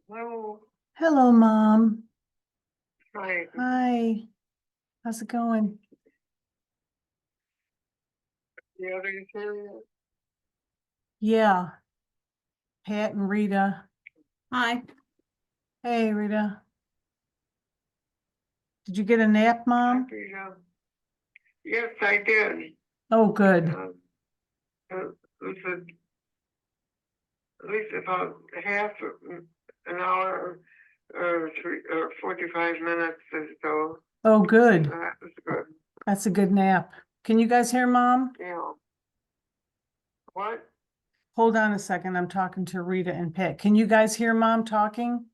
Hello. Hello, Mom. Hi. Hi. How's it going? The other thing, Yeah. Pat and Rita. Hi. Hey, Rita. Did you get a nap, Mom? yes, I did. Oh, good. It was at least about half an hour or 45 minutes or so. Oh, good. That was good. That's a good nap. Can you guys hear Mom? Yeah. What? Hold on a second. I'm talking to Rita and Pat. Can you guys hear Mom talking?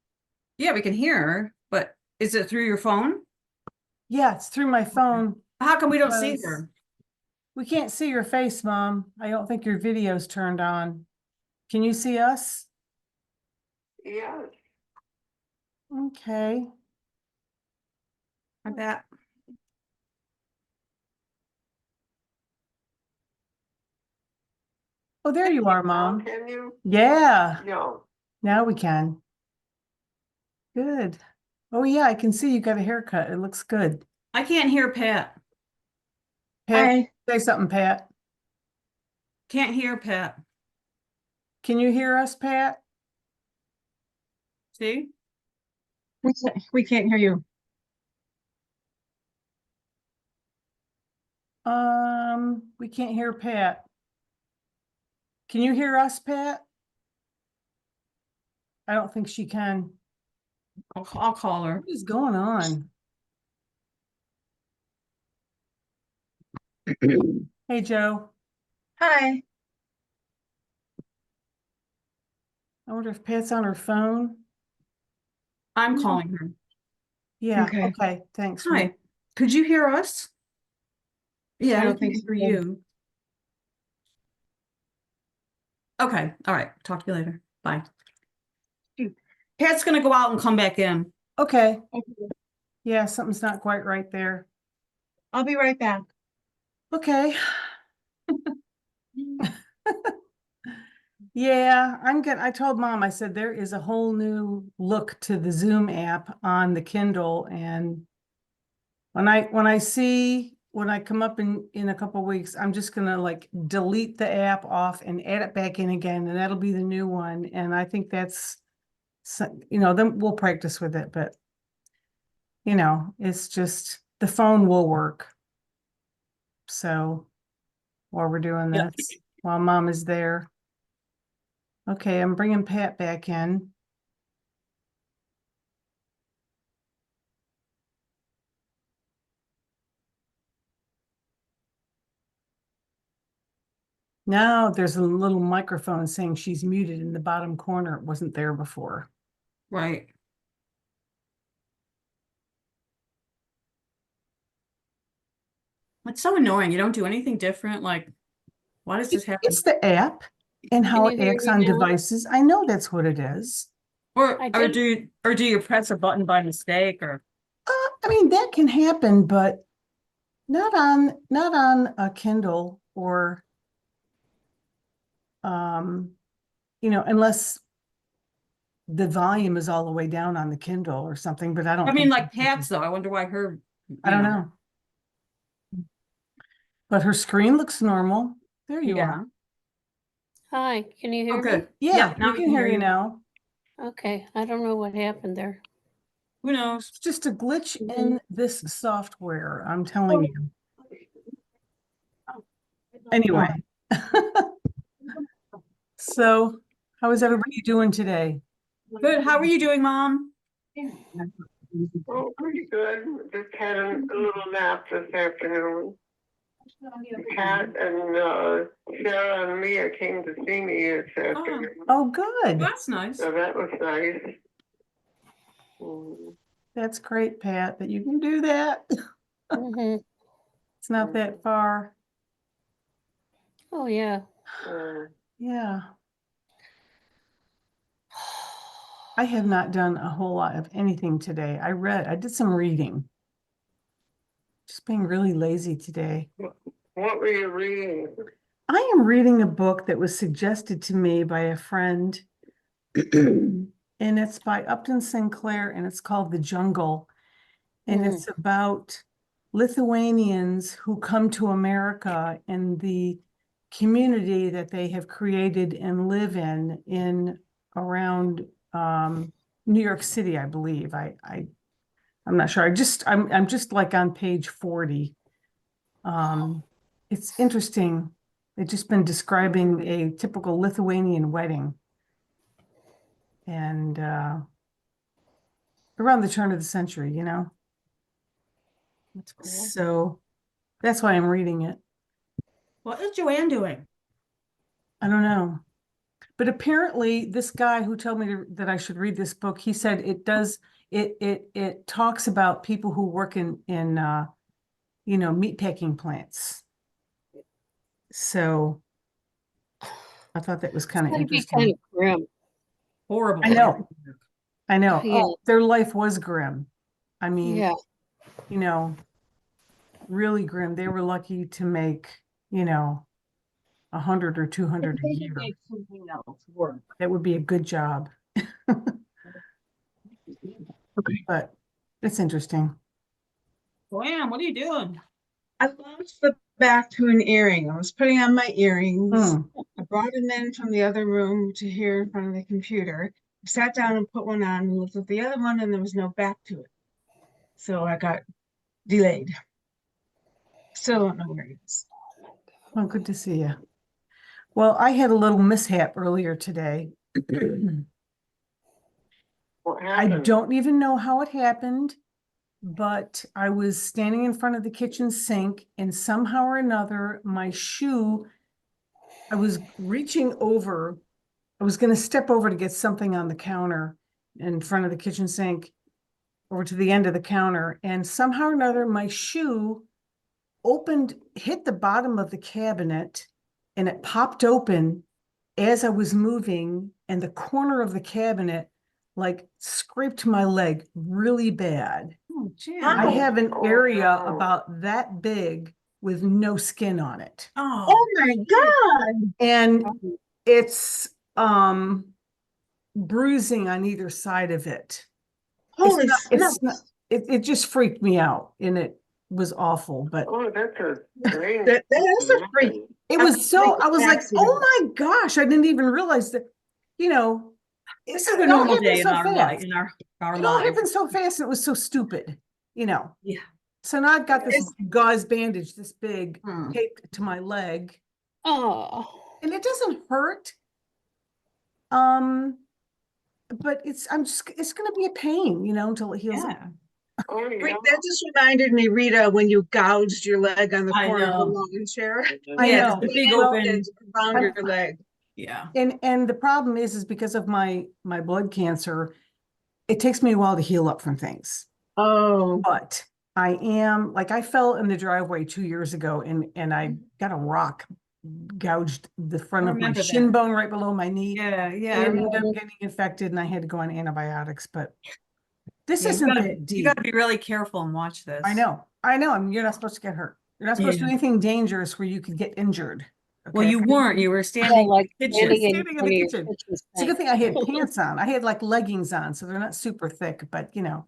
Yeah, we can hear her, but is it through your phone? Yeah, it's through my phone. How come we don't see Because her? We can't see your face, Mom. I don't think your video's turned on. Can you see us? Yes. Okay. I bet. Oh, there you are, Now Mom. can you? Yeah. No. Now we can. Good. Oh, yeah, I can see you got a haircut. It looks good. I can't hear Pat. Pat, Hi. say something, Pat. Can't hear Pat. Can you hear us, Pat? See? We can't hear you. We can't hear Pat. Can you hear us, Pat? I don't think she can. I'll call her. What is going on? Hey, Joe. Hi. I wonder if Pat's on her phone. I'm calling her. Yeah, Okay. okay, thanks. Hi. Could you hear us? Yeah, I I don't can think hear so. you. Okay. All right. Talk to you later. Bye. Pat's gonna go out and come back in. Okay, Okay. yeah, something's not quite right there. I'll be right back. Okay. Yeah, I told Mom, I said, there is a whole new look to the Zoom app on the Kindle. And when I come up in a couple weeks, I'm just gonna like delete the app off and add it back in again, and that'll be the new one. And I think that's, then we'll practice with it, but it's just the phone will work. So while we're doing this, while Mom is there. Okay, I'm bringing Pat back in. Now there's a little microphone saying she's muted in the bottom corner. It wasn't there before. Right. It's so annoying. You don't do anything different. Like, why does this happen? It's the app and how Can it you hear acts me on now? devices. I know that's what it is. Or I or did- do you press a button by mistake or I mean, that can happen, but not on a Kindle or unless the volume is all the way down on the Kindle or something, but I don't I mean think like Pat's though. I wonder why her I don't know. But her screen looks normal. There you Yeah. are. Hi, can you Oh, hear me? good. Yeah, now we can hear you now. Okay, I don't know what happened there. Who knows? It's just a glitch in this software, I'm telling you. Anyway. So how is everybody doing today? Good. How are you doing, Mom? Oh, pretty good. Just had a little nap this afternoon. Pat and Sarah and Mia came to see me this afternoon. Oh, good. That's nice. So that was nice. Mm, That's great, Pat, that you can do that. Mhm. It's not that far. Oh, yeah. Yeah. I have not done a whole lot of anything today. I did some reading. Just being really lazy today. What were you reading? I am reading a book that was suggested to me by a friend. And it's by Upton Sinclair and it's called The Jungle. And Mm. it's about Lithuanians who come to America and the community that they have created and live in around New York City, I believe. I'm not sure. I'm just like on page 40. It's interesting. They've just been describing a typical Lithuanian wedding. And around the turn of the century, you know? That's cool. So that's why I'm reading it. What is Joanne doing? I don't know. But apparently this guy who told me that I should read this book, he said it talks about people who work in meatpacking plants. So I thought that was kind of That'd be kind interesting. of grim. Horrible. I know. I know. Yeah. Oh, their life was grim. I mean, Yeah. you know, really grim. They were lucky to make, 100 or 200 a year. Something else work. That would be a good job. But it's interesting. Joanne, what are you doing? I lost the back to an earring. I was putting on my earrings. Hmm. I brought them in from the other room to here in front of the computer. I sat down and put one on and looked at the other one and there was no back to it. So I got delayed. Still don't know where it is. Well, good to see you. Well, I had a little mishap earlier today. What I happened? don't even know how it happened, but I was standing in front of the kitchen sink and somehow or another, my shoe, I was reaching over, I was going to step over to get something on the counter in front of the kitchen sink over to the end of the counter. And somehow or another, my shoe hit the bottom of the cabinet and it popped open as I was moving and the corner of the cabinet like scraped my leg really bad. Oh, Jan. I have an Oh, area no. about that big with no skin on it. Oh, Oh my God. And it's bruising on either side of it. Holy It's not, smokes. it just freaked me out and it was awful, but Oh, that's a strange. That is a freak. it was so, I was like, Accident. oh my gosh, I didn't even realize that, this it is a all normal happened day in so our fast. life, in our It all lives. happened so fast and it was so stupid, Yeah. So now I've got this gauze bandage, this big, Hmm. taped to my leg, Oh. and it doesn't hurt. But it's gonna be a pain, until it heals up. Yeah. Oh, yeah. That just reminded me, Rita, when you gouged your leg on the I corner of the know. lawn chair. I Yeah, know. just a big Well, open. Around I'm- your leg. Yeah. And the problem is because of my blood cancer, it takes me a while to heal up from things. Oh, But I fell in the driveway 2 years ago and I got a rock gouged the front I of my remember shin that. bone right below my knee. Yeah. Yeah. It ended up getting infected and I had to go on antibiotics, but this Yeah, isn't that you deep. gotta be really careful and watch this. I know. You're not supposed to get hurt. You're not supposed to do Yeah. anything dangerous where you could get injured. Well, okay? you weren't. You were standing like in the standing kitchen. in Standing in front the of your kitchen. kitchen It's a sink. good thing I had pants on. I had like leggings on, so they're not super thick, but Janet,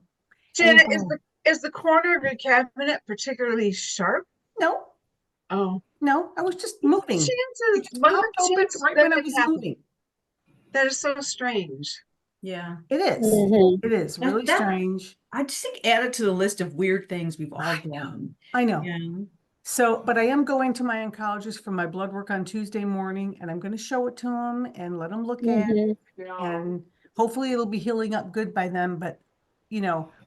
anything- is the corner of your cabinet particularly sharp? no, Oh, I was just moving. chances, It what are popped the open chances right that when I that was happened? moving. That is so strange. Yeah. It is. Mhm. It is That- really that- strange. I just think add it to the list of weird things we've all done. I know. Yeah. So, but I am going to my oncologist for my blood work on Tuesday morning, and I'm going to show it to him and let him look at it. Mhm. Yeah. And hopefully it'll be healing up good by then. But,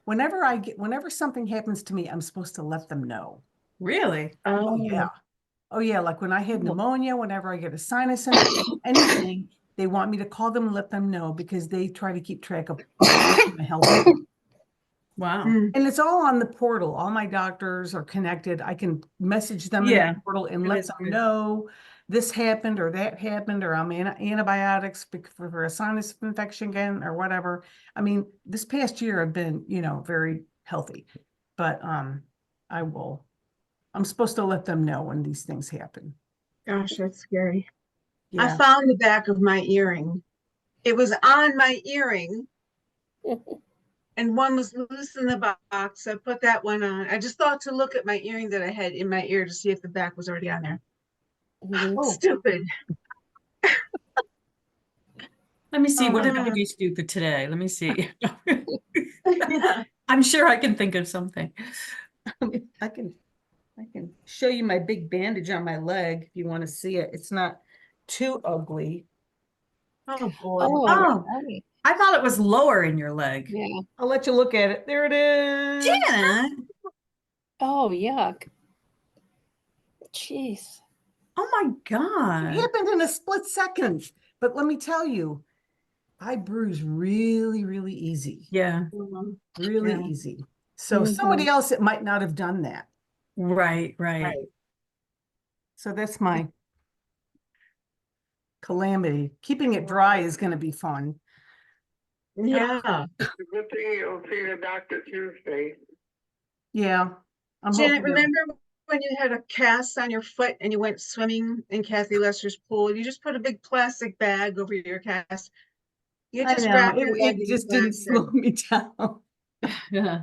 whenever something happens to me, I'm supposed to let them know. Really? Oh, Yeah. Oh yeah, like when I had Oh. pneumonia, whenever I get a sinus infection, anything, they want me to call them and let them know because they try to keep track of my health. Wow. Mm, And it's all on the portal. All my doctors are connected. I can message them in Yeah, the portal and it let is them good. know this happened or that happened, or I'm antibiotics for a sinus infection again or whatever. I mean, this past year I've been, very healthy, but I'm supposed to let them know when these things happen. gosh, that's scary. I Yeah. found the back of my earring. It was on my earring and one was loose in the box. I put that one on. I just thought to look at my earring that I had in my ear to see if the back was already on there. Mhm. Oh, Stupid. Let me see. What did Oh. babies do for today? Let me see. Yeah. I'm sure I can think of something. I can show you my big bandage on my leg if you want to see it. It's not too ugly. Oh boy. Oh, Oh, right. I thought it was lower in your leg. Yeah. I'll let you look at it. There it is. Janet, Oh, yuck. Jeez. oh my It God. happened in a split second. But let me tell you, I bruise really, really easy. Yeah, Really Yeah. easy. So somebody else, it might not have done that. right. So that's my calamity. Keeping it dry is going to be fun. Yeah. It's a good thing you'll see the doctor Tuesday. Yeah. I'm Janet, hoping to- remember when you had a cast on your foot and you went swimming in Kathy Lester's pool? You just put a big plastic bag over your cast. You I just know, wrap your leg it in just didn't plastic. slow me down. Yeah.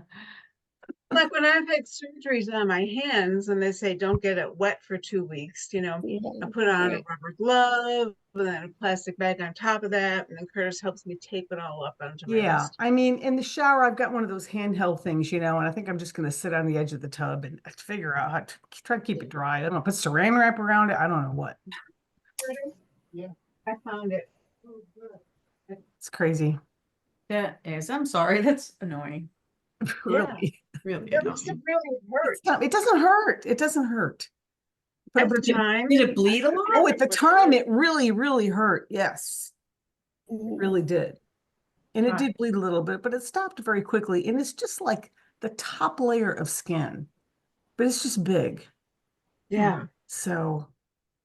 Like when I've had surgeries on my hands and they say don't get it wet for 2 weeks, I Yeah. put on a Right. rubber glove and then a plastic bag on top of that, and then Curtis helps me tape it all up onto my Yeah, wrist. I mean, in the shower, I've got one of those handheld things, and I think I'm just going to sit on the edge of the tub and figure out how to try to keep it dry. I don't know, put saran wrap around it. I don't know what. Yeah, I found it. It's crazy. That is, I'm sorry, that's annoying. Really. Really It must have annoying. really hurt It's not, it doesn't hurt. It doesn't hurt. Put a at the bunch of- time. Did it bleed a lot? Oh, at the time, it really, really hurt. Yes, it Mhm. really did. And it Right. did bleed a little bit, but it stopped very quickly. And it's just like the top layer of skin, but it's just big. Yeah, So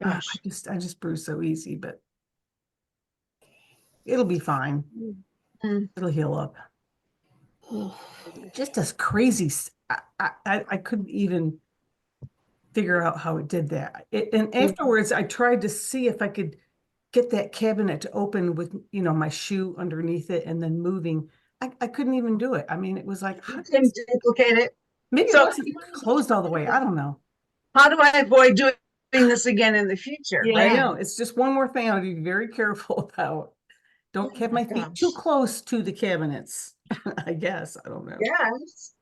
gosh. I just bruise so easy, but it'll be fine. Mm. It'll heal up. Oh, Just as crazy. I couldn't even figure out how it did that. And afterwards, I tried to see if I could get that cabinet to open with, my shoe underneath it and then moving. I couldn't even do it. I mean, it was like, You can duplicate it. maybe it So- wasn't closed all the way. I don't know. How do I avoid doing this again in the future? I Right? know. It's just one more thing I would be very careful about. Don't have my feet too Gosh. close to the cabinets. I guess. I don't know. Yes.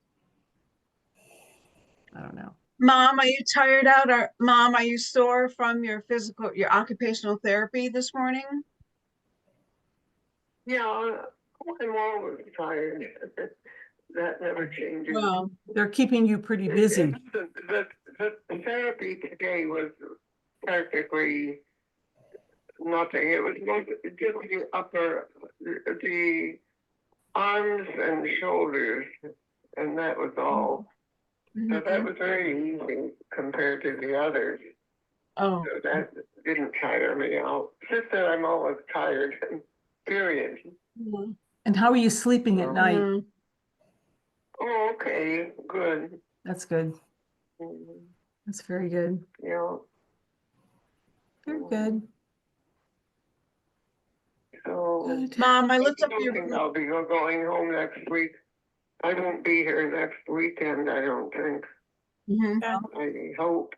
I don't know. Mom, are you tired out? Or Mom, are you sore from your occupational therapy this morning? Yeah, I'm always tired. That never changes. Well, They're keeping you pretty busy. The therapy today was practically nothing. It was just the the arms and shoulders, and that was all. So that was very easy compared to the others. oh, So that didn't tire me out. Just that I'm always tired, period. yeah. And how are you sleeping at night? Yeah. Oh, okay, good. That's good. Mhm. That's very good. Yeah, Very good. so. Good. Mom, I I looked up don't your think I'll be going home next week. I won't be here next weekend, I don't think. Mhm. I hope,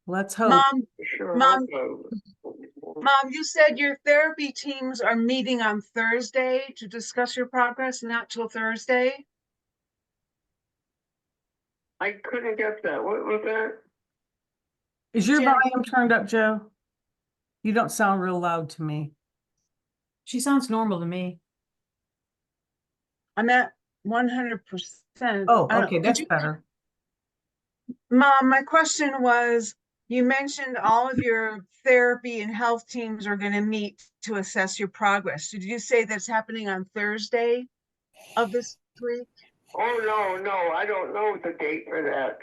Let's hope. Mom, sure Mom. hope so. Mom, you said your therapy teams are meeting on Thursday to discuss your progress, not till Thursday? I couldn't get that. What was that? Is your Janet- volume turned up, Joe? You don't sound real loud to me. She sounds normal to me. I'm at 100%. Oh, I don't- okay, did that's you- better. Mom, my question was, you mentioned all of your therapy and health teams are gonna meet to assess your progress. Did you say that's happening on Thursday of this week? Oh, no, I don't know the date for that.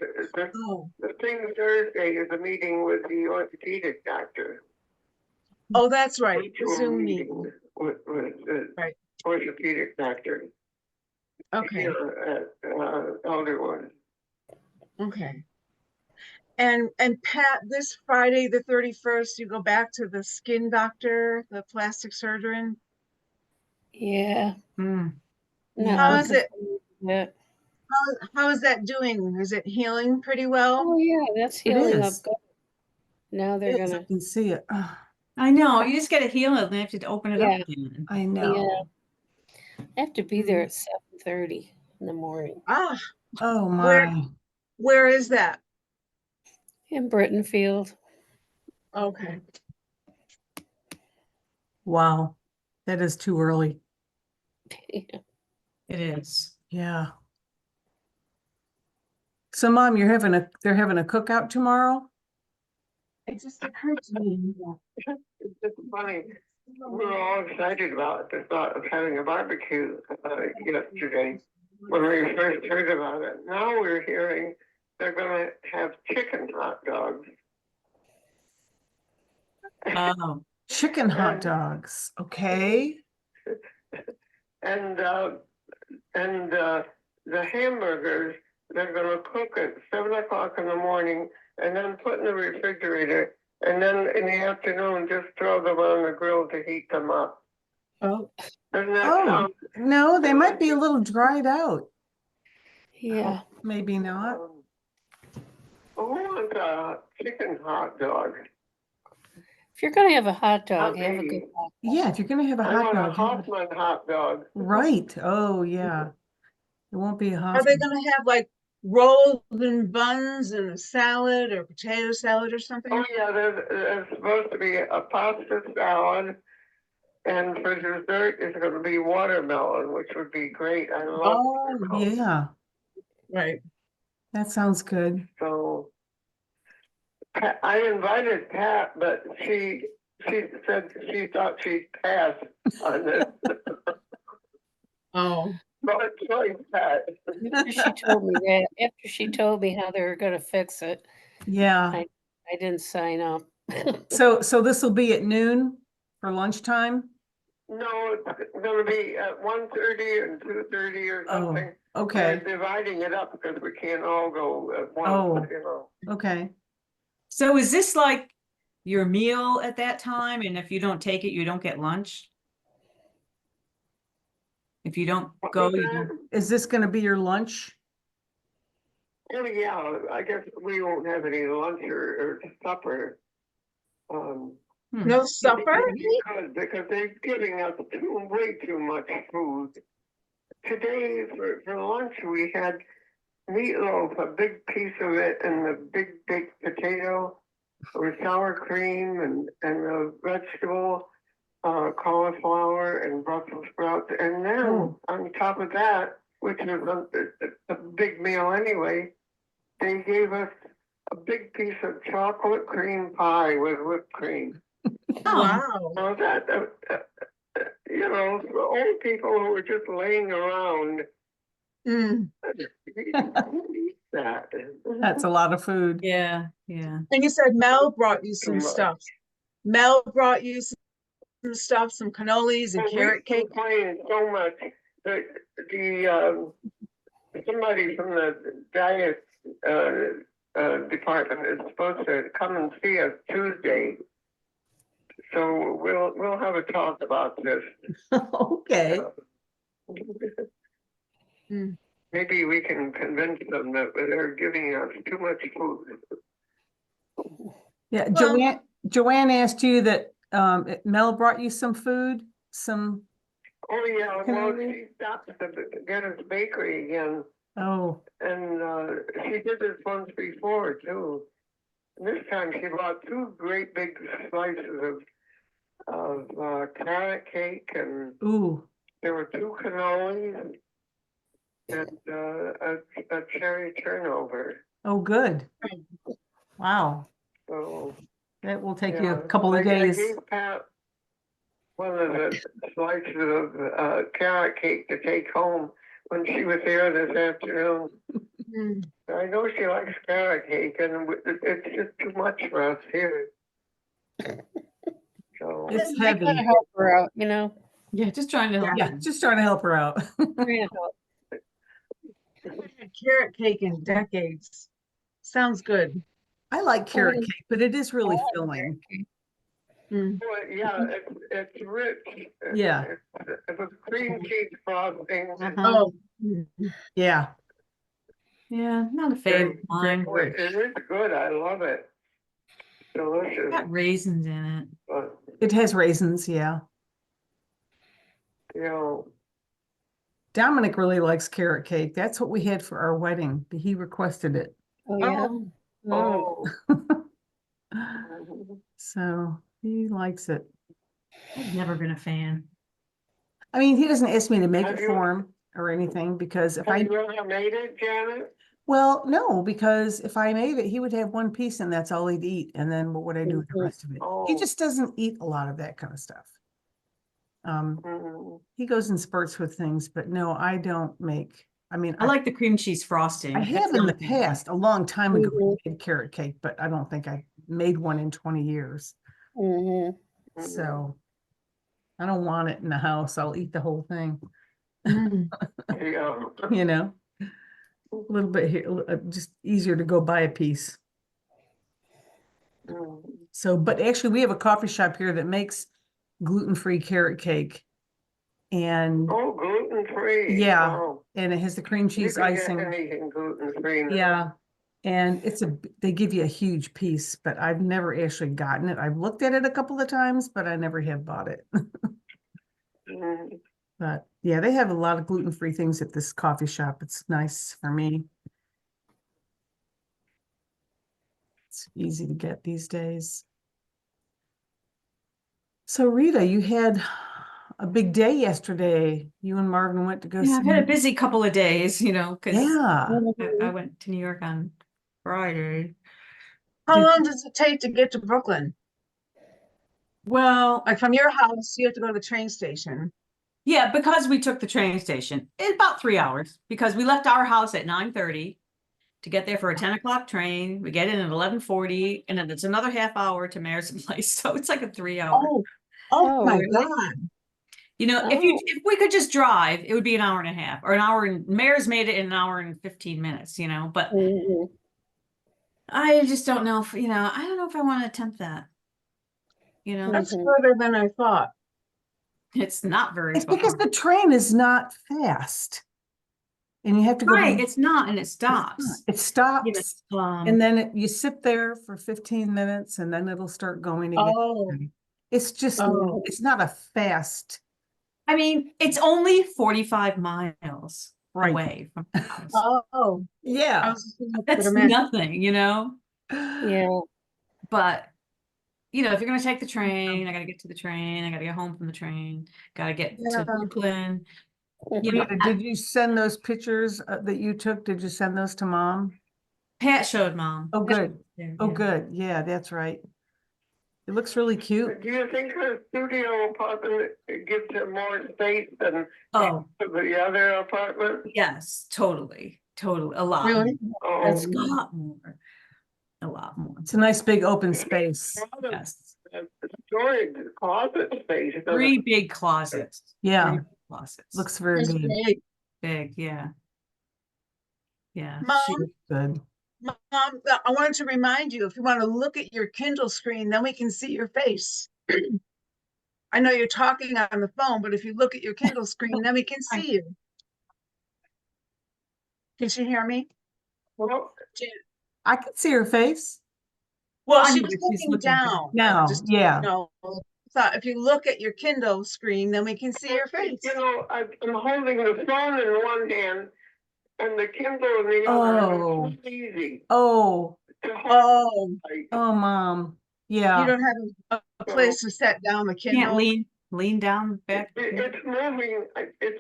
Oh, The thing Thursday is a meeting with the orthopedic doctor. oh, that's right, the Virtual Zoom meeting meeting. with the Right. orthopedic doctor Okay, here at Elderwood. okay. And Pat, this Friday, the 31st, you go back to the skin doctor, the plastic surgeon. Yeah. Hmm. Not How Yeah. is looking it? forward to that. How is that doing? Is it healing pretty well? Oh, yeah, that's It healing up is. good. Now they're It is. I gonna, can see it. Ugh, I know, you just gotta heal it, and they have to open it Yeah. up again. I know. I have to be there at 7:30 in the morning Ah, Oh where my. where is that? in Brittenfield. Okay. Wow. That is too early. It is. Yeah. So Mom, they're having a cookout tomorrow? It just occurred to me. It's just funny. We were all excited about the thought of having a barbecue yesterday when we first heard about it. Now we're hearing they're going to have chicken hot dogs. Oh, Chicken hot And- dogs. Okay. And the hamburgers they're going to cook at 7 o'clock in the morning and then put in the refrigerator. And then in the afternoon, just throw them on the grill to heat them up. Oh, Doesn't that Oh, sound? no, they might be a little dried out. Yeah. Maybe not. Who wants a chicken hot dog? If you're gonna have a hot dog, have a maybe. good hot dog. Yeah, if you're gonna have a I hot want a dog. have a- Hoffman hot dog. Right. Oh, yeah. It won't be a are they Hoffman. gonna have like rolls and buns and a salad or potato salad or something? Oh yeah, there's supposed to be a pasta salad, and for dessert it's going to be watermelon, which would be great. I love Oh, watermelon. Yeah, right. that sounds good. So I invited Pat, but she said she thought she'd pass on this. Oh, But sorry, Pat. After she told me that, after she told me how they were gonna fix it, Yeah. I didn't sign up. So this will be at noon for lunchtime? No, it's going to be at 1:30 and 2:30 or Oh, something. okay, They're dividing it up because we can't all go at Oh. once, you know. okay. so is this like your meal at that time? And if you don't take it, you don't get lunch? If you don't What go, was you that? don't. Is this gonna be your lunch? Oh, yeah, I guess we won't have any lunch or supper. no supper? Because they're giving us way too much food. Today, for lunch, we had meatloaf, a big piece of it, and the big baked potato with sour cream and a vegetable, cauliflower and Brussels sprouts. And then Oh. on top of that, which is a big meal anyway, they gave us a big piece of chocolate cream pie with whipped cream. Oh, Wow. So that, you know, for old people who were just laying around, Mm. who eats that? That's a lot of food. yeah, yeah. And you said Mel brought you Too some much. stuff. Mel brought you some stuff, some cannolis and Well, carrot we cake. complained so much that somebody from the diet department is supposed to come and see us Tuesday. So we'll have a talk about this. Okay. Mm. Maybe we can convince them that they're giving us too much food. Yeah, Well- Joanne asked you that Mel brought you some food, some, Oh yeah, Can I well, read? she stopped at the Guinness Bakery again, oh, and she did this once before too. And this time she bought two great big slices of carrot cake, and ooh, there were two cannolis and a cherry turnover. oh, good. Wow. So. That will take you yeah, a couple of I days. gave Pat one of the slices of carrot cake to take home when she was there this afternoon. Mm. I know she likes carrot cake, and it's just too much for us here. So, It's I heavy. gotta help her out, you know? Yeah, just trying to help. Yeah, them. just trying to help her out. Trying to help. I haven't had carrot cake in decades. Sounds good. I like carrot Oh. cake, but it is really filling. Mm. well, yeah, it's rich. Yeah. It's a cream cheese frosting. Uh-huh. Oh. Mm. Yeah. Yeah, not a favorite of mine. Rich. It is good. I love it. Delicious. Got raisins in it. But, It has raisins, yeah. you know, Dominic really likes carrot cake. That's what we had for our wedding. He requested it. Oh, yeah. Oh. Oh, mhm. So he likes it. I've never been a fan. I mean, he doesn't ask me to make Have it you- for him or anything because if Have I, you ever made it, Janet? well, no, because if I made it, he would have one piece and that's all he'd eat. And then what would I do with the Mhm. rest of it? He Oh. just doesn't eat a lot of that kind of stuff. Mhm. He goes in spurts with things, but no, I don't make, I mean, I like the cream cheese frosting. I That's have in only the thing I like. past, a long time ago, Mhm. made carrot cake, but I don't think I made one in 20 years. mhm. So I don't want it in the house. I'll eat the whole thing, Mm. Yeah. you know? A little bit here, just easier to go buy a piece. Mhm. So, but actually we have a coffee shop here that makes gluten-free carrot cake. And Oh, gluten-free. yeah, Oh, and it has the cream you cheese can get icing. anything gluten-free now. Yeah. And they give you a huge piece, but I've never actually gotten it. I've looked at it a couple of times, but I never have bought it. Mhm. But yeah, they have a lot of gluten-free things at this coffee shop. It's nice for me. It's easy to get these days. So Rita, you had a big day yesterday. You and Marvin went to go Yeah, I've had a see. busy couple of days, because Yeah. I went to New York on Friday. How Did- long does it take to get to Brooklyn? Well, Like from your house, you have to go to the train station. yeah, because we took the train station, it's about 3 hours because we left our house at 9:30 to get there for a 10 o'clock train. We get in at 11:40 and then it's another half hour to Mayor's Place. So it's like a 3 hour. Oh Oh, my really? God. If we could just drive, it would be an hour and a half or an hour, and Mayor's made it in an hour and 15 minutes, but Mhm. I just don't know if, I don't know if I want to attempt that. That's Mhm. further than I thought. It's not very It's because far. the train is not fast. And you have to go. Right, by- it's not, and it it's not. stops. It stops. And then you sit there for 15 minutes and then it'll start going again. Oh, It's just, Oh. it's not a fast, I mean, it's only 45 miles right? away from the house. oh. I Yeah. was just gonna put That's them in. nothing, Yeah. but if you're gonna take the train, I gotta get to the train, I gotta get home from the train, gotta get Yeah. to Brooklyn. Rita, did you send those pictures that you took? Did you send those to Mom? Pat showed Mom. Oh, good. Yeah, Oh, yeah. good. Yeah, that's right. It looks really cute. Do you think the studio apartment gives it more space than Oh, the other apartment? yes, totally, a lot. Really? Oh, A lot more. A lot more. It's a nice big open space. Yes. storage closet space. doesn't 3 it? big closets. Yeah, 3 big closets. looks very That's good. great. big, yeah. Yeah. Mom, Good. Mom, I wanted to remind you, if you want to look at your Kindle screen, then we can see your face. I know you're talking on the phone, but if you look at your Kindle screen, then we can see you. Can she hear me? Well, I could see her face. Well, I she know, was but she's looking looking down. down. Now, Just, yeah. so if you look at your Kindle screen, then we can see your face. I'm holding the phone in one hand and the Kindle in the other. Oh. It's not easy Oh, to hold. Oh, Like, oh, Mom. you Yeah. don't have a place to set down the Can't Kindle? lean down back. it's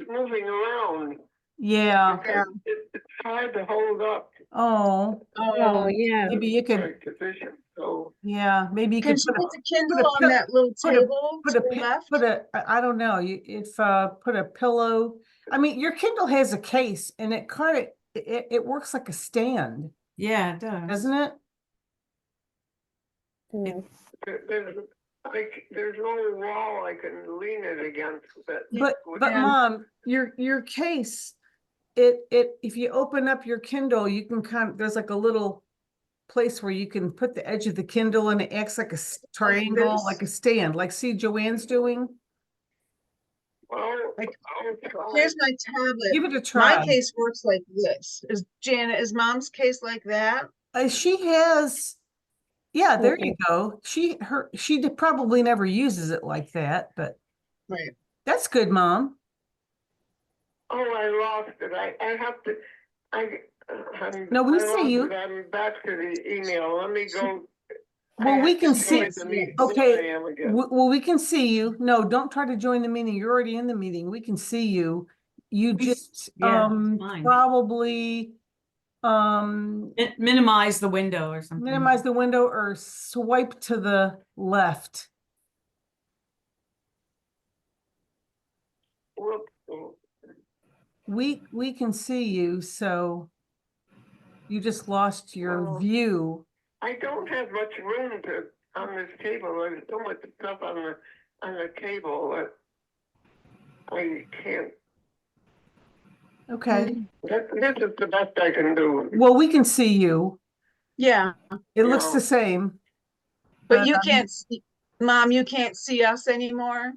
moving around. Yeah. because it's hard to hold up Oh, Oh, yeah. maybe you the could, right position, so. yeah, maybe you Can could she put put the a Kindle on pill- that little put a- table put to a, the pi- left? put a, I don't know, put a pillow. I mean, your Kindle has a case and it kind of, it works like a stand, Yeah, it does. doesn't it? Mm. There's no wall I can lean it against that. But Yeah. Mom, your case, if you open up your Kindle, you can there's like a little place where you can put the edge of the Kindle and it acts like a triangle, this? like a stand, like see Joanne's doing. Well, Like- I'll try. Here's my tablet. Give it a My try. case works like this. Is Mom's case like that? She has, yeah, there you go. She probably never uses it like that, but Right. that's good, Mom. Oh, I lost it. I have to, No, we I see lost you. it. I'm back to the email. Let me go. Well, we can see, okay, Okay. well, we can see you. No, don't try to join the meeting. You're already in the meeting. We can see you. You We just, yeah, it's fine. probably, Minimize the window or something. minimize the window or swipe to the left. We can see you, so you just lost your Oh. view. I don't have much room on this table. There's so much stuff on the table that I can't. Okay, This is the best I can do. well, we can see you. Yeah, It looks Yeah. the same. but you Um, can't see, Mom, you can't see us anymore?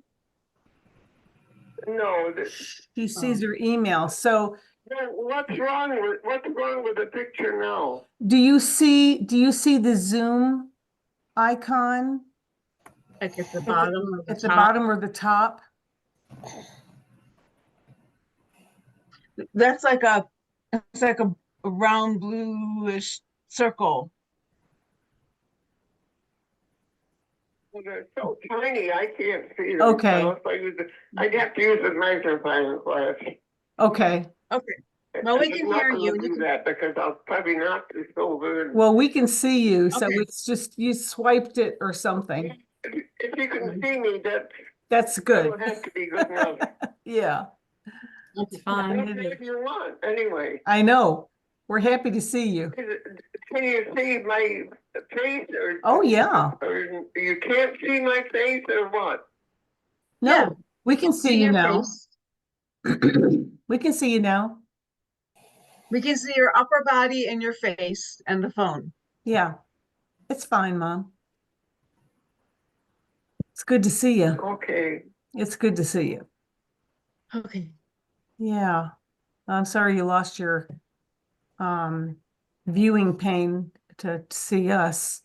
No, She sees your email, so what's wrong with the picture now? do you see the Zoom icon Like at the at bottom or the at the top? bottom or the top? That's it's like a round bluish circle. Well, they're so tiny, I can't see them. Okay. So if I'd have to use a magnifying glass. Okay, Well, we I'm can not hear gonna you. do that because I'll probably not do so good. well, we can see you, so Okay. it's just you swiped it or something. If you can see me, That's that good. would have to be good enough. Yeah, It's fine. What do you want, anyway? I know. We're happy to see you. Can you see my face or? Oh, yeah. Or you can't see my face or what? Yeah. No, we can see you your now. face. We can see you now. We can see your upper body and your face and the phone. Yeah, it's fine, Mom. It's good to see you. Okay. It's good to see you. Okay. Yeah, I'm sorry you lost your viewing pane to see us.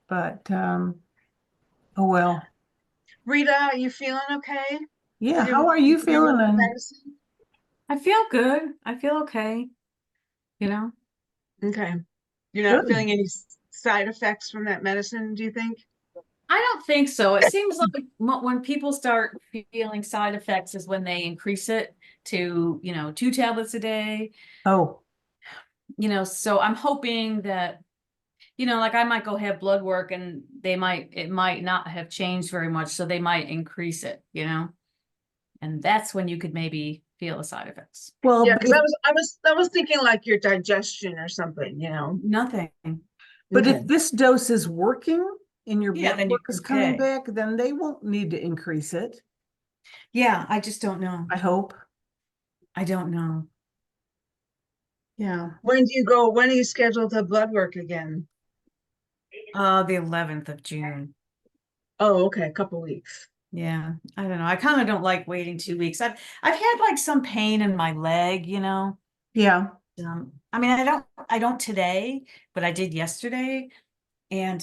But oh well. Rita, are you feeling okay? Yeah, You- how are you you feeling? want And medicine? I feel good. I feel okay. You know? Okay. You're not Good. feeling any side effects from that medicine, do you think? I don't think so. It seems like when people start feeling side effects is when they increase it to, 2 tablets a day. oh, So I'm hoping that, like I might go have blood work and it might not have changed very much. So they might increase it, and that's when you could maybe feel the side effects. well, Yeah, because I was thinking like your digestion or something, Nothing. but Okay. if this dose is working and your Yeah, blood then you work is can coming pay. back, then they won't need to increase it. Yeah, I just don't know. I hope. I don't know. Yeah. When are you scheduled to blood work again? The 11th of June. Oh, okay, a couple weeks. Yeah, I don't know. I kind of don't like waiting 2 weeks. I've had like some pain in my leg, Yeah. I mean, I don't today, but I did yesterday. And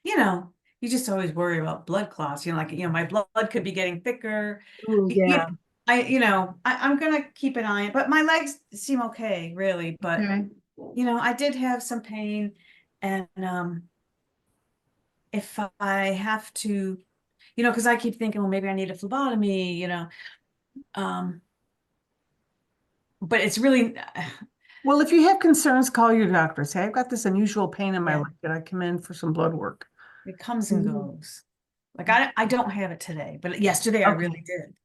you just always worry about blood clots, my blood could be getting thicker. Oh, yeah. I'm gonna keep an eye on, but my legs seem okay, really. But Okay. I did have some pain, and if I have to, because I keep thinking, well, maybe I need a phlebotomy, But it's really, Well, if you have concerns, call your doctor. Say, I've got this unusual pain in my Yeah. leg. Can I come in for some blood work? it comes and Mhm. goes. Like I don't have it today, but yesterday I really Okay. did.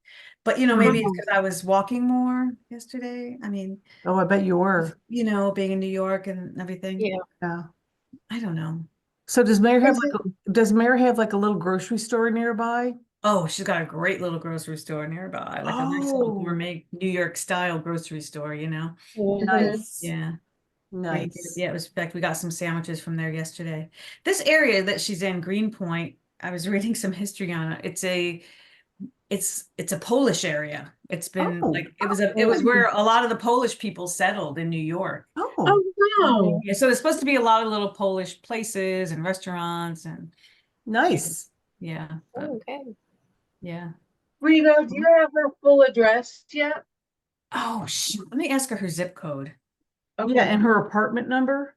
But maybe it's Oh. because I was walking more yesterday. I mean, Oh, I bet you were. being in New York and everything. Yeah. Yeah. I don't know. So does Mayor have Is like does Mayor have like a little grocery store nearby? Oh, she's got a great little grocery store nearby, like a nice little Oh, gourmet New York style grocery store, Mhm. nice. Yeah. Nice. Yeah, it was, in fact, we got some sandwiches from there yesterday. This area that she's in, Greenpoint, I was reading some history on it. It's a Polish area. It's been Oh, like it was where a lot of the Polish people settled in New York. oh, Oh, wow. Yeah, so there's supposed to be a lot of little Polish places and restaurants and nice. yeah, but Okay. yeah. Rita, do you have her full address yet? Oh, shoot. Let me ask her zip code. Yeah, and her apartment number?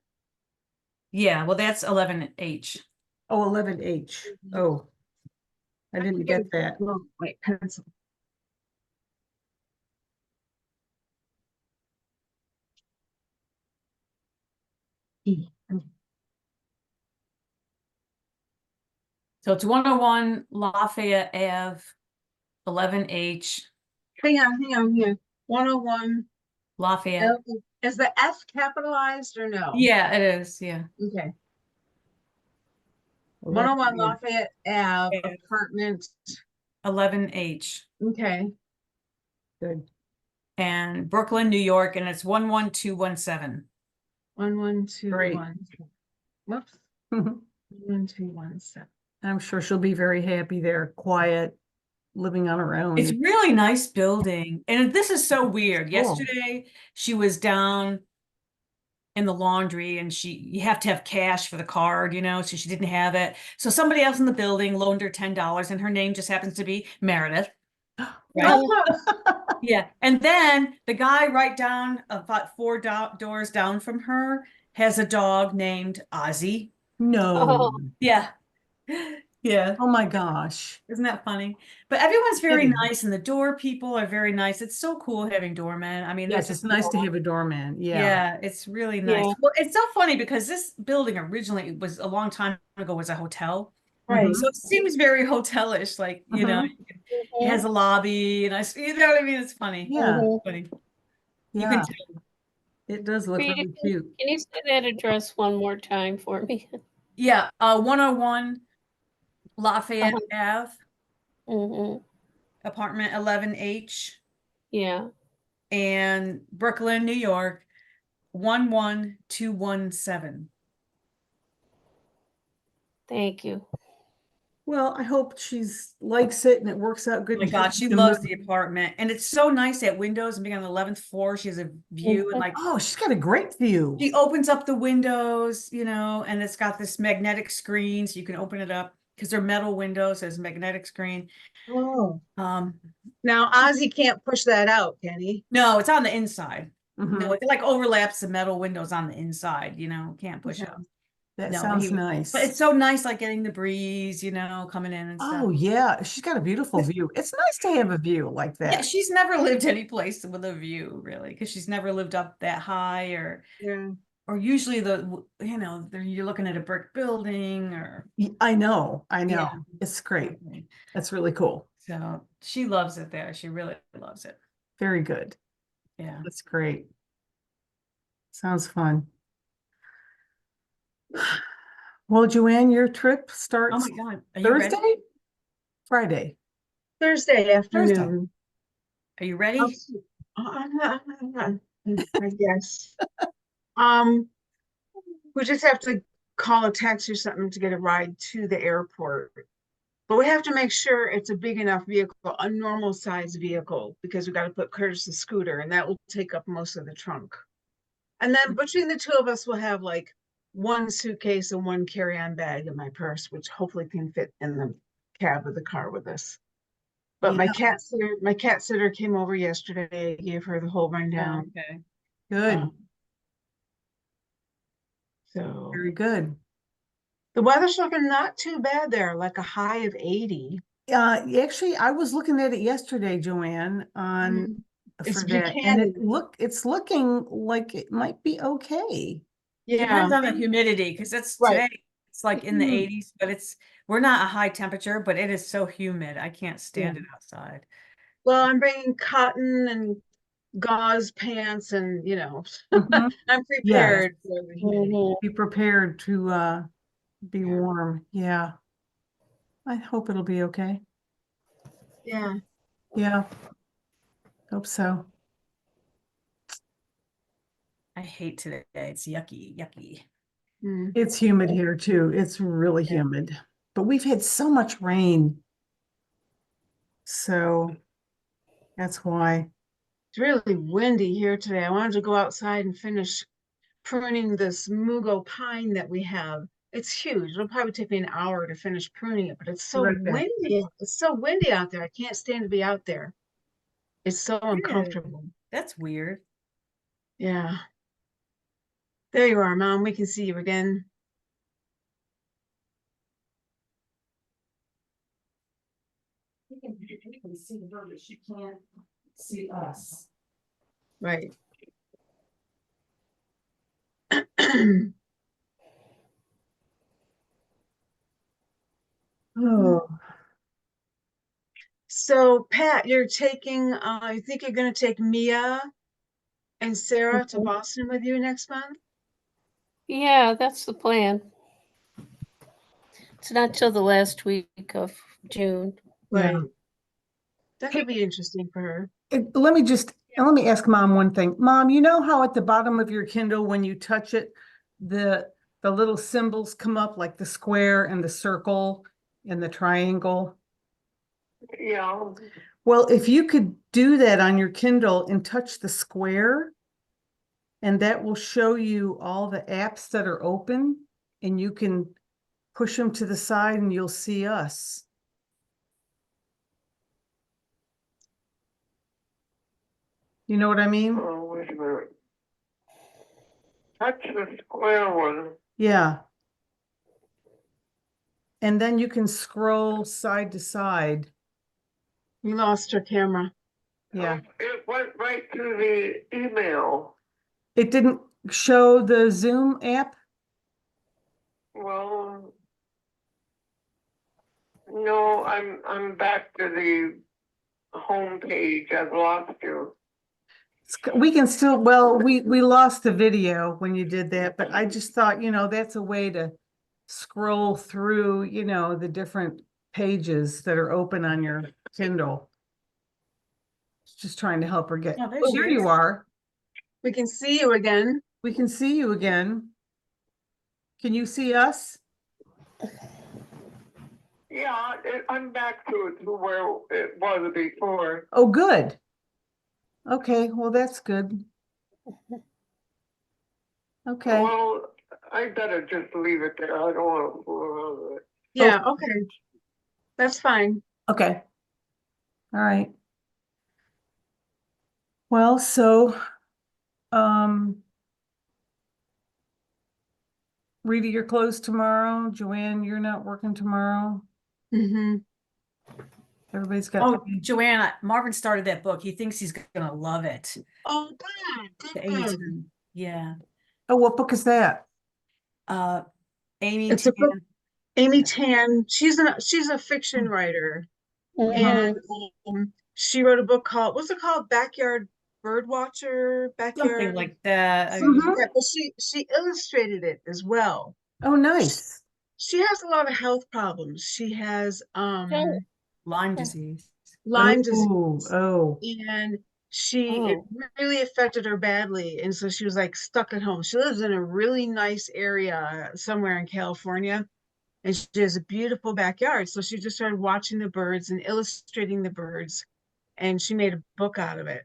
Yeah, well, that's 11H. Oh, 11H. Oh, I didn't get that. Oh, wait, pencil. E. So it's 101 Lafayette Ave, 11H, Hang on here. 101. Lafayette. Is the F capitalized or no? Yeah, it is. Yeah. Okay. 101 Lafayette Ave, Yeah. apartment. 11H. Okay. Good. And Brooklyn, New York, and it's 11217. 11217. Whoops. 11217. I'm sure she'll be very happy there, quiet, living on her own. It's really nice building. And this is so weird. Cool. Yesterday, she was down in the laundry and you have to have cash for the card, so she didn't have it. So somebody else in the building loaned her $10 and her name just happens to be Meredith. Right. Yeah. And then the guy right down about four doors down from her has a dog named Ozzy. No. Yeah. Yeah. Oh my gosh. Isn't that funny? But everyone's very Kidding. nice and the door people are very nice. It's so cool having doormen. I mean, Yes, it's nice to have a doorman. Yeah. yeah, it's really nice. Yeah. Well, it's so funny because this building originally was a long time ago was a hotel. Right. So it seems very hotelish, like, it has a lobby and you know what I mean? It's funny. Yeah. Mhm. Funny. You Yeah. can tell. It does look Rita, really cute. Can you say that address one more time for me? Yeah, 101 Lafayette Ave, Hmm. apartment 11H, Yeah. and Brooklyn, New York, 11217. Thank you. Well, I hope she's likes it and it works out good. Oh my God, she loves the apartment. And it's so nice at windows and being on the 11th floor. She has a view and like Oh, she's got a great view. she opens up the windows, and it's got this magnetic screen so you can open it up because they're metal windows, there's a magnetic screen. Oh. Um, Now Ozzy can't push that out, can he? no, it's on the inside. Mhm. No, it like overlaps the metal windows on the inside, can't push Okay. out. That No, sounds nice. But it's so nice, like getting the breeze, coming in and stuff. Oh yeah, she's got a beautiful view. It's nice to have a view like Yeah, that. she's never lived any place with a view, really, because she's never lived up that high Yeah. or usually you're looking at a brick building or. I know. Yeah. It's great. That's really cool. So she loves it there. She really loves it. Very good. Yeah. That's great. Sounds fun. Well, Joanne, your trip Oh starts my God. Are you ready? Thursday? Friday. Thursday afternoon. Are you ready? I guess. We just have to call a taxi or something to get a ride to the airport. But we have to make sure it's a big enough vehicle, a normal size vehicle, because we got to put Curtis's scooter and that will take up most of the trunk. And then between the two of us, we'll have like one suitcase and one carry-on bag in my purse, which hopefully can fit in the cab of the car with us. But my cat sitter came over yesterday, gave her the whole rundown. Okay. Good. So Very good. the weather's looking not too bad there, like a high of 80. Actually, I was looking at it yesterday, Joanne, on It's for that, and Buchanan. it's looking like it might be okay. Yeah, Depends on the humidity, because it's Right. today, it's like in the Mhm. 80s, but we're not a high temperature, but it is so humid. I can't stand it outside. well, I'm bringing cotton and gauze pants and, Mhm. I'm Yeah, prepared for the humidity. Mhm. be prepared to be warm. Yeah. I hope it'll be okay. Yeah. Yeah. Hope so. I hate today. It's yucky, yucky. Mm. It's humid here too. It's really humid, but we've had so much rain. So that's why. It's really windy here today. I wanted to go outside and finish pruning this mugo pine that we have. It's huge. It'll probably take me an hour to finish pruning it, but it's Be so right back. windy. It's so windy out there. I can't stand to be out there. It's so Yeah. uncomfortable. That's weird. Yeah. There you are, Mom. We can see you again. You can see the bird, but you can't see us. Right. Oh, So, Pat, you're taking, I think you're going to take Mia and Sarah to Boston with you next month? Yeah, that's the plan. It's not till the last week of June. yeah. Right. That could be interesting for her. Let me ask Mom one thing. Mom, you know how at the bottom of your Kindle, when you touch it, the little symbols come up like the square and the circle and the triangle? Yeah, Well, if you could do that on your Kindle and touch the square, and that will show you all the apps that are open, and you can push them to the side and you'll see us. You know what I mean? oh, wait a minute. Touch the square one. Yeah. And then you can scroll side to side. We lost her camera. Yeah. It went right to the email. It didn't show the Zoom app? Well, no, I'm back to the home page. I've lost you. We can still, well, we lost the video when you did that, but I just thought, that's a way to scroll through, the different pages that are open on your Kindle. Just trying to help her get, Oh, there oh, she there is. you are. We can see you again. We can see you again. Can you see us? Yeah, I'm back to where it was before. Oh, good. Okay, well, that's good. Okay, Well, I better just leave it there. I don't want to fool around with it. Yeah, okay. That's fine. okay. All right. Well, so, Rita, you're closed tomorrow. Joanne, you're not working tomorrow. Hmm. Everybody's got. Oh, Joanna, Marvin started that book. He thinks he's gonna love it. Oh, good. The Good, Amy good. Tan. Yeah. Oh, what book is that? Amy It's a book. Tan. Amy Tan, she's a fiction writer, and she wrote a book called, what's it called? Backyard Birdwatcher, Something Backyard. like that. Mhm. Yeah, but she illustrated it as well. Oh, nice. She has a lot of health problems. She has Lyme disease. Lyme Oh, disease, oh, and it really affected her badly, and so she was like stuck at home. She lives in a really nice area somewhere in California, and she has a beautiful backyard. So she just started watching the birds and illustrating the birds, and she made a book out of it.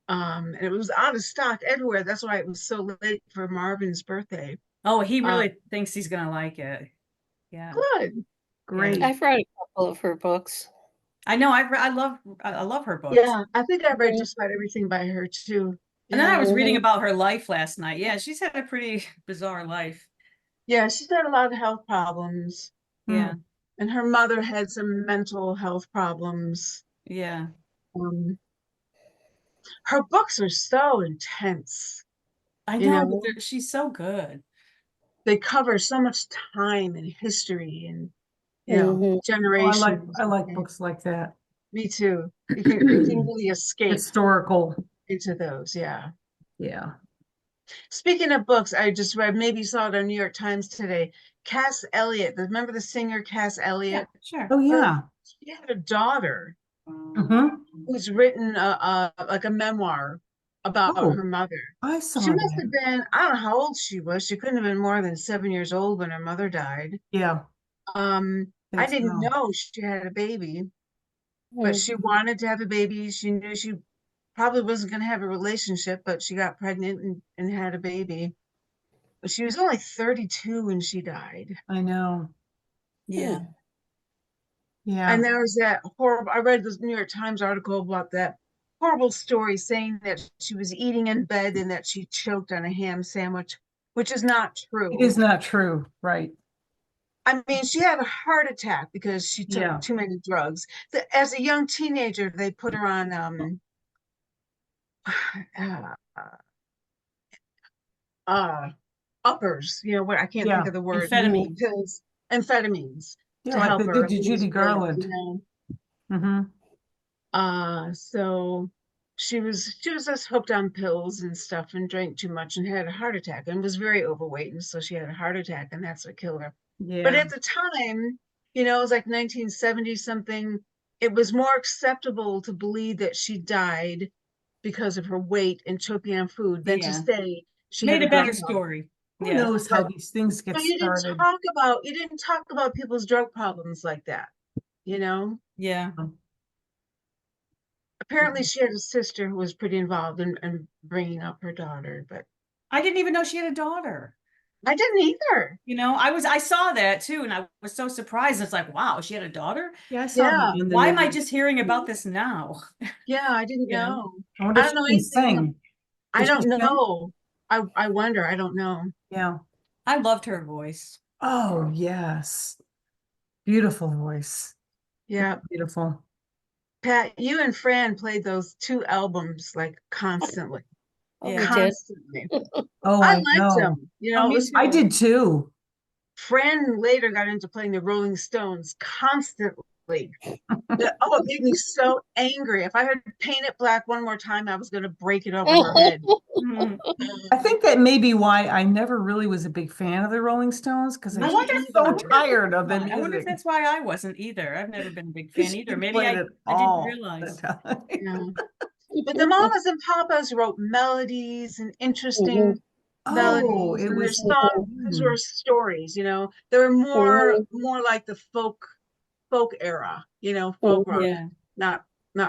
And it was out of stock everywhere. That's why it was so late for Marvin's birthday. Oh, he really thinks he's gonna like it. Yeah. Good. great. I've read a couple of her books. I know. I love her books. Yeah, I think I read just about everything by her too. And then I Yeah. was reading about her life last night. Yeah, she's had a pretty bizarre life. Yeah, she's had a lot of health problems. Yeah. And her mother had some mental health problems. Yeah. Her books are so intense. I You know, know? but she's so good. They cover so much time and history and, you know, Mhm. Oh, generations. I like and- books like that. Me too. You can really escape Historical. into those. Yeah. Yeah. Speaking of books, I just read, maybe you saw it on New York Times today. Cass Elliot, remember the singer Cass Yeah, Elliot? sure. Oh, yeah. She had a daughter Hmm. who's written like a memoir about Oh, her mother. I saw She must have that. been, I don't know how old she was. She couldn't have been more than 7 years old when her mother died. Yeah. I think didn't so. know she had a baby, but she wanted to have a baby. She knew she probably wasn't going to have a relationship, but she got pregnant and had a baby. But she was only 32 when she died. I know. Yeah. Yeah. And there was that horrible, I read this New York Times article about that horrible story saying that she was eating in bed and that she choked on a ham sandwich, which is not true. It is not true. Right. I mean, she had a heart attack because she took Yeah. too many drugs. As a young teenager, they put her on uh, uppers, you know what, I can't think Yeah. of the word, Amphetamine. pills, amphetamines Yeah. to Like help they her did to lose Judy weight, Garland. you Hmm. know. So she was just hooked on pills and stuff and drank too much and had a heart attack and was very overweight, and so she had a heart attack and that's what killed her. But Yeah. at the time, you know, it was like 1970 something. It was more acceptable to believe that she died because of her weight and choking on food than to Yeah. say she Made had a a drug better problem. story. Who Yeah. knows how But- these things get But you didn't started? talk about people's drug problems like that, you know? Yeah. Apparently she had a sister who was pretty involved in bringing up her daughter, but I didn't even know she had a daughter. I didn't either. You know, I saw that too, and I was so surprised. It's like, wow, she had a daughter. Yeah, I saw Yeah. that in the Why am I news. just hearing about this now? Yeah, I didn't You know? know. I wonder I if don't know she can anything. sing. I Does she don't sing? know. I wonder. I don't know. Yeah. I loved her voice. Oh, yes. Beautiful voice. Yeah. Beautiful. Pat, you and Fran played those two albums like constantly. Oh, Yeah. we did. Constantly. Oh, I I liked know. them. You Oh, know, me it was too. I did too. Fran later got into playing the Rolling Stones constantly. It made me so angry. If I heard Paint It Black one more time, I was going to break it over her head. Mhm. I think that may be why I never really was a big fan of the Rolling Stones because I Me was either. so tired of the I wonder if music. that's why I wasn't either. I've never been a big fan She either. Maybe played I it didn't all realize. the time. Yeah. But the Mamas and Papas wrote melodies and interesting melodies, Oh, it and their was. songs were stories. You know, they were more like the folk era. You know, folk rock, Yeah. not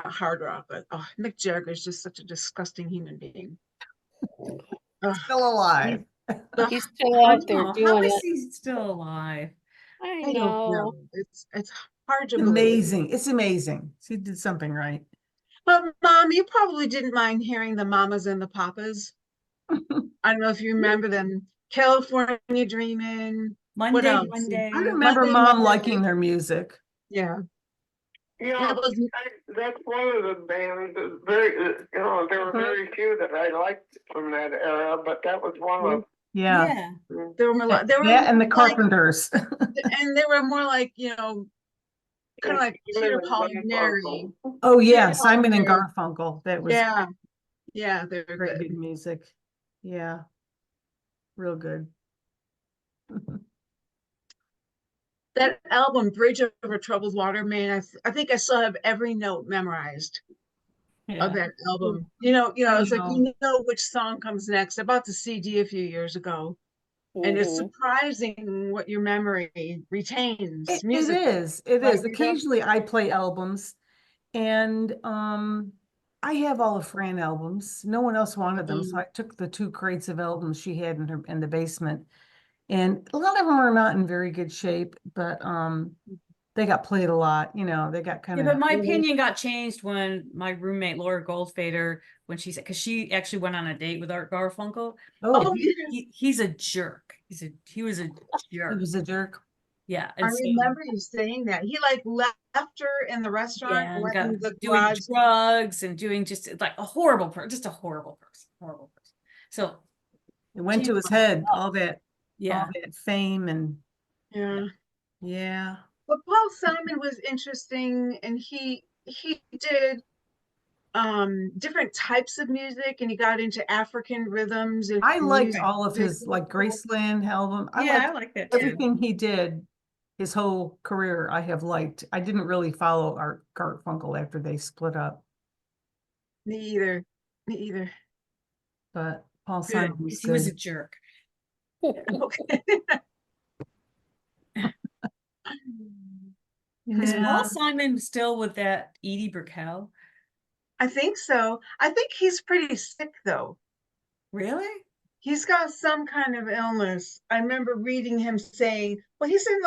hard rock. But Mick Jagger is just such a disgusting human being. Ugh. Still alive. Ugh, He's still out there Oh, how doing is it. he still alive? I I don't know. know. It's hard to It's believe. amazing. It's amazing. She did something right. But Mom, you probably didn't mind hearing the Mamas and the Papas. I don't know if you remember them. California Dreamin'. What Monday, else? Monday. I remember Monday, Mom Monday. liking their music. Yeah. Yeah, That was that's one of the bands. That very, you know, there were very few that I liked from that era, but that was one of. Yeah. Yeah. there were That, they were that and the like, Carpenters. and they were more like, you know, kind of like Peter, Paul, and Mary. Oh yeah, Paul Simon and Mary. Garfunkel. That was Yeah, they were very good. good music. Yeah. Real good. That album, Bridge Over Troubled Water, man, I think I still have every note memorized Yeah. of that album. You know, I it's like know. you know which song comes next. I bought the CD a few years ago, and it's Mhm. surprising what your memory retains. It Music. is. It Like, is. you know? Occasionally I play albums and I have all of Fran albums. No one else wanted them, so I took the 2 crates of albums she had in the basement. And a lot of them are not in very good shape, but they got played a lot, you know, they got kind Yeah, but of my opinion got changed when my roommate Laura Goldfader, when she said, because she actually went on a date with Art Garfunkel. oh, And he's a jerk. He was a he jerk. was a jerk. Yeah. I And so, remember you saying that. He like left her in the restaurant yeah, and and went got in the doing garage. drugs and doing just like a horrible person, just a horrible person, horrible person. So It went she to his head, all yeah. that fame and Yeah. yeah. But Paul Simon was interesting, and he did different types of music, and he got into African rhythms and I liked music. all of his like Graceland album. I Yeah, liked I like that too. everything he did. His whole career, I have liked. I didn't really follow Art Garfunkel after they split up, Me either. Me either. but Paul Good. Simon was Because he was a good. jerk. Okay. Is Paul Yeah. Simon still with that Edie Brickell? I think so. I think he's pretty sick though. Really? He's got some kind of illness. I remember reading him saying, well, he's in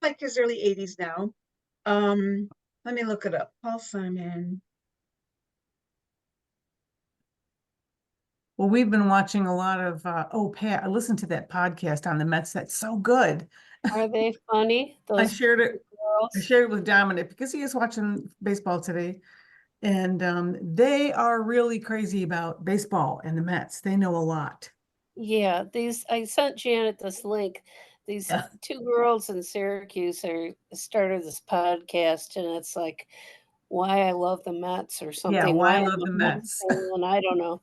like his early 80s now. Let me look it up. Paul Simon. Well, we've been watching a lot of Pat, I listened to that podcast on the Mets. That's so good. Are they funny? I Those shared it. I girls? shared it with Dominic because he is watching baseball today. And they are really crazy about baseball and the Mets. They know a lot. Yeah, I sent Janet this link. These Yeah. two girls in Syracuse started this podcast, and it's like why I love the Mets or something. Yeah, why I I'm love a the Mets Mets. fan, I don't know.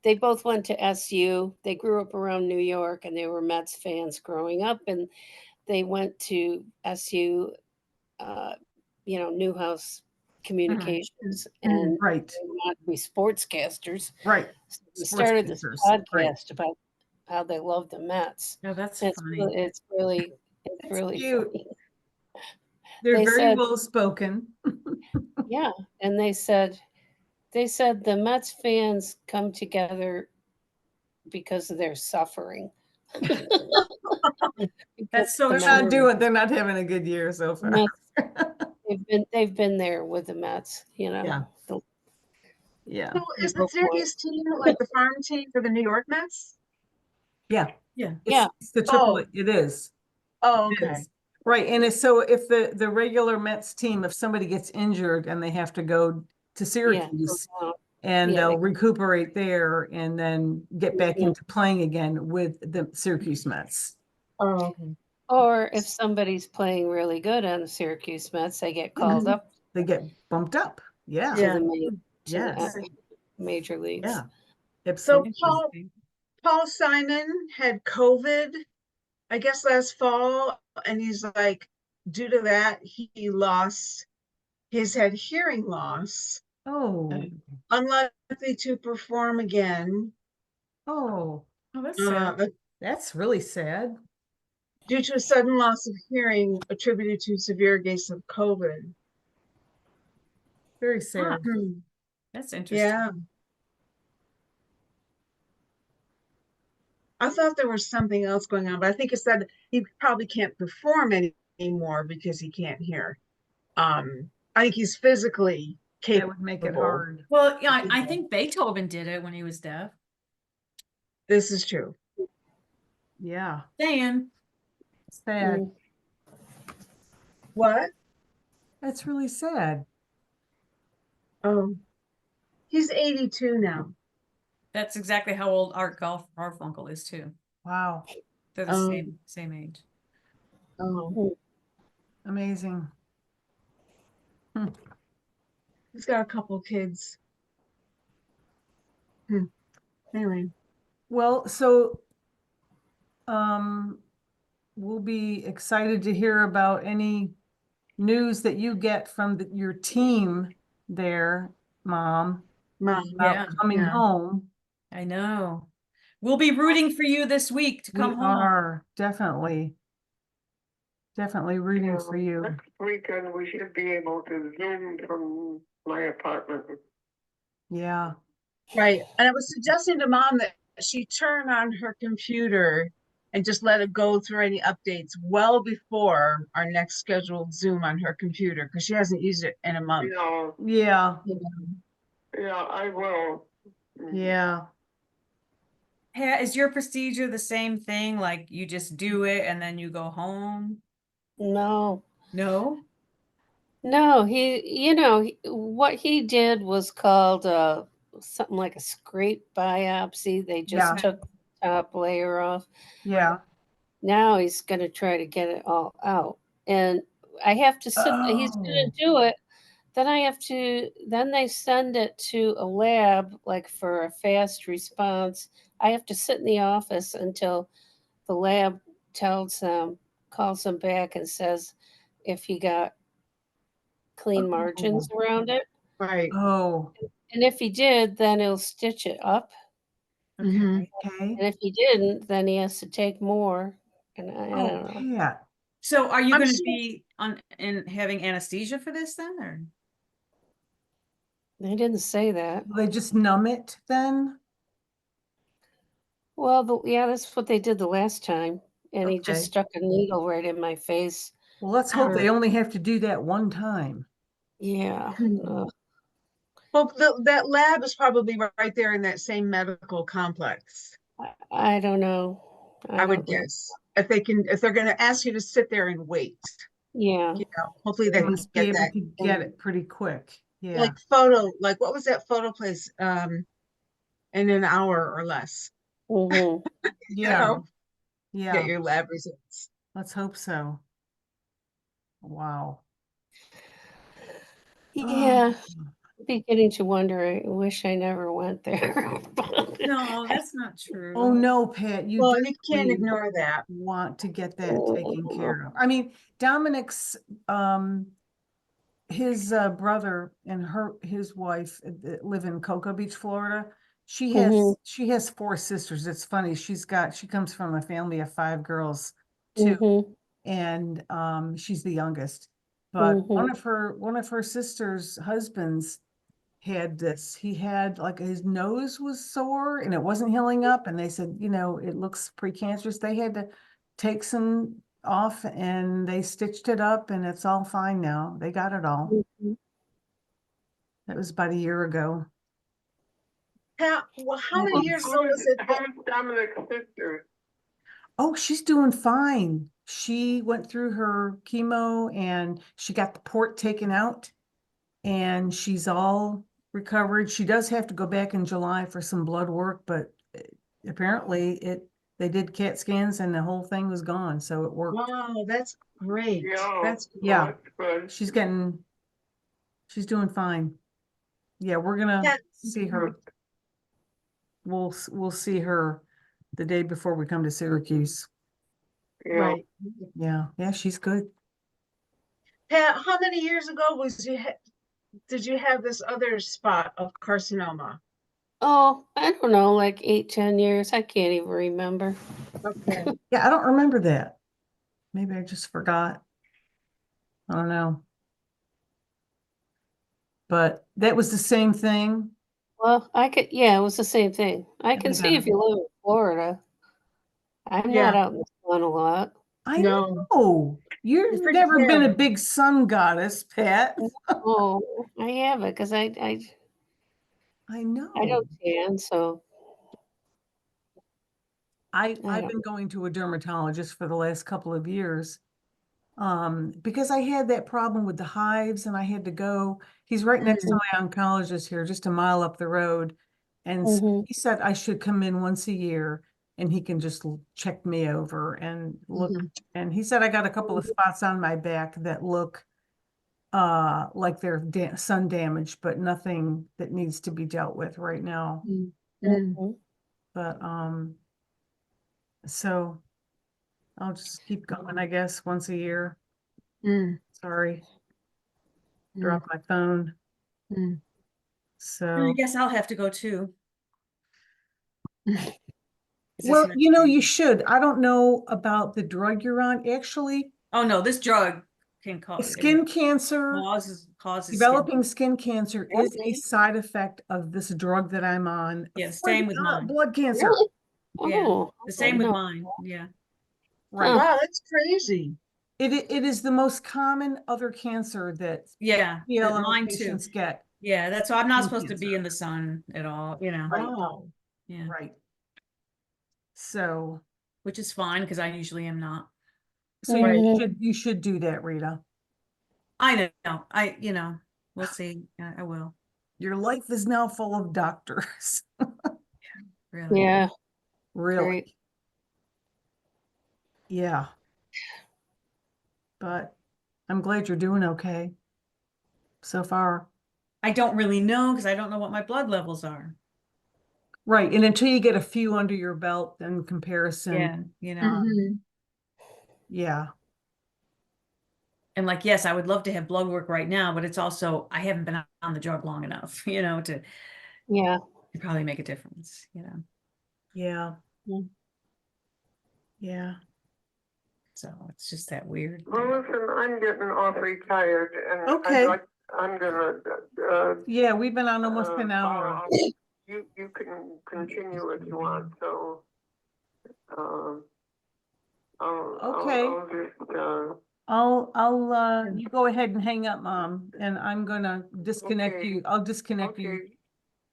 They both went to SU. They grew up around New York, and they were Mets fans growing up, and they went to SU, uh, Newhouse Communications, and Right, they wanted to be sportscasters. right. So they Sports started this casters. Right. podcast about how they love the Mets. No, that's And funny. it's really It's really cute. funny. They're They very said, well spoken. yeah, and they said the Mets fans come together because of their suffering. That's so They're true. they're not having a good year so far. Mets, they've been there with the Mets, Yeah. The- Yeah. So is the Brook Point. Syracuse team like the farm team for the New York Mets? Yeah. Yeah. Yeah. It's the triple. Oh. It is. Oh, It okay. is. Right. And it's so if the regular Mets team, if somebody gets injured and they have to go to Yeah. Syracuse and Yeah, they'll recuperate there and then get back Mhm. into playing again with the Syracuse Mets. Oh, okay. Or if somebody's playing really good on the Syracuse Mets, they get called Mhm. up They get bumped up. Yeah. to Yeah. the Yes. major leagues. Yeah. So Absolutely. Paul Simon had COVID, I guess last fall, and he's like, due to that, he had hearing loss, Oh, unlikely to perform again, oh, Oh, that's sad. that's really sad. due to a sudden loss of hearing attributed to severe case of COVID. Very sad. That's interesting. Yeah. I thought there was something else going on, but I think it said he probably can't perform anymore because he can't hear. I think he's physically That would make it capable. hard. Well, yeah, I think Beethoven did it when he was deaf. This is true. Yeah. Saying, Sad. Mm. What? That's really sad. Oh, he's 82 now. that's exactly how old Art Garfunkel is too. Wow. They're the Oh. same age. Oh, Amazing. he's got a couple kids. Anyway, Well, so we'll be excited to hear about any news that you get from your team there, Mom, Mom. about Yeah, coming yeah. home. I know. We'll be rooting for you this week to We come home. are definitely rooting for you. Next weekend, we should be able to Zoom from my apartment. Yeah. Right. And I was suggesting to Mom that she turn on her computer and just let it go through any updates well before our next scheduled Zoom on her computer, because she hasn't used it in a month. Yeah. Yeah, I will. Yeah. Pat, is your procedure the same thing? Like you just do it and then you go home? No, No? no, what he did was called something like a scrape biopsy. They just Yeah. took the top layer off. Yeah. Now he's going to try to get it all out. And I have to sit, he's going Oh. to do it. Then they send it to a lab, like for a fast response. I have to sit in the office until the lab calls them back and says if he got clean margins around it. Right. Oh, And if he did, then he'll stitch it up. Mhm. Okay. okay. And if he didn't, then he has to take more. And I Oh, don't know. Pat. So are you I'm going to sure- be on and having anesthesia for this then, or? They didn't say that. Will they just numb it then? Well, yeah, that's what they did the last time. And he just Okay. stuck a needle right in my face. Well, let's hope they Sure. only have to do that one time. Yeah. Mhm. Well, that lab is probably right there in that same medical complex, I don't know. I would don't know. guess. If they're gonna ask you to sit there and wait, Yeah. hopefully They they can must be get able that. to get it pretty quick. Yeah. Like what was that photo place, in an hour or less? Hmm. You Yeah. know, Yeah. get your lab results. Let's hope so. Wow. Yeah. Oh, Beginning to wonder. I wish I never went there. No, that's not true. oh no, Pat, you Well, do you can't ignore that. want to get that taken care of. I mean, Dominic's his brother and his wife live in Cocoa Beach, Florida. Mhm. She has 4 sisters. It's funny. She comes from a family of 5 girls too, Mhm. and she's the youngest. But Mhm. one of her sister's husbands had this. He had like his nose was sore and it wasn't healing up, and they said, it looks precancerous. They had to take some off and they stitched it up and it's all fine now. They got it all. Mhm. That was about a year ago. How many years ago was it? How's Dominic's sister? Oh, she's doing fine. She went through her chemo and she got the port taken out and she's all recovered. She does have to go back in July for some blood work, but apparently they did CAT scans and the whole thing was gone, so it worked. Wow, that's great. Yeah. That's Yeah. That's good. She's doing fine. Yeah, we're gonna Yeah. see her. We'll see her the day before we come to Syracuse. Yeah. right. Yeah, she's good. Pat, how many years ago did you have this other spot of carcinoma? Oh, I don't know, like 8, 10 years. I can't even remember. Okay. Yeah, I don't remember that. Maybe I just forgot. I don't know. But that was the same thing. Well, yeah, it was the same thing. I And can they see got if you live in Florida. I'm Yeah. not out in the sun a lot. I No. know. You've You're pretty never been a fair. big sun goddess, Pat. Oh, I have it because I I know. don't tan, so I've don't been going to a dermatologist for the last couple of years. Because I had that problem with the hives and I had to go. He's right next to my oncologist here, just a mile up the road. And so Mhm. he said I should come in once a year and he can just check me over and look. Mhm. And he said I got a couple of spots on my back that look like they're sun damaged, but nothing that needs to be dealt with right now. Mm. Mhm. But so I'll just keep going, I guess, once a year. Mm. Sorry, Mm. dropped my phone. Mm. I So, guess I'll have to go too. Is this well, next you week? should. I don't know about the drug you're on. Actually, Oh no, this drug can cause skin cancer, causes developing skin cancer is a Okay. side effect of this drug that I'm on. Yeah, For same with mine. blood cancer. Really? Yeah, Oh, the same with no. mine. Yeah. Right. Wow, that's crazy. It is the most common other cancer that Yeah, PLL mine too. patients get. Yeah, that's why I'm not Skin supposed to be cancer. in the sun at all, Right. Wow. Yeah. Right. So, which is fine because I usually am not. so Right. you should do that, Rita. I know. We'll see. I will. Your life is now full of doctors. Really. Yeah, Really. Great. Yeah. But I'm glad you're doing okay so far. I don't really know because I don't know what my blood levels are. Right. And until you get a few under your belt in comparison. Yeah, Mhm. Yeah. and like, yes, I would love to have blood work right now, but it's also, I haven't been on the drug long enough, to yeah. probably make a difference, Yeah. Mm. Yeah. So it's just that weird. Well, listen, I'm getting awfully tired and Okay. I'm gonna, Yeah, we've been on almost an hour. You can continue if you want, so, Okay. I'll just, You go ahead and hang up, Mom, and I'm gonna disconnect Okay. you. I'll disconnect you.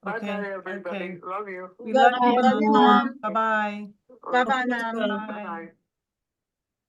okay. Bye-bye, everybody. Okay. Love you. We Love love you, you, Mom. Mom. Bye-bye. Bye-bye, Okay. Mom. Bye.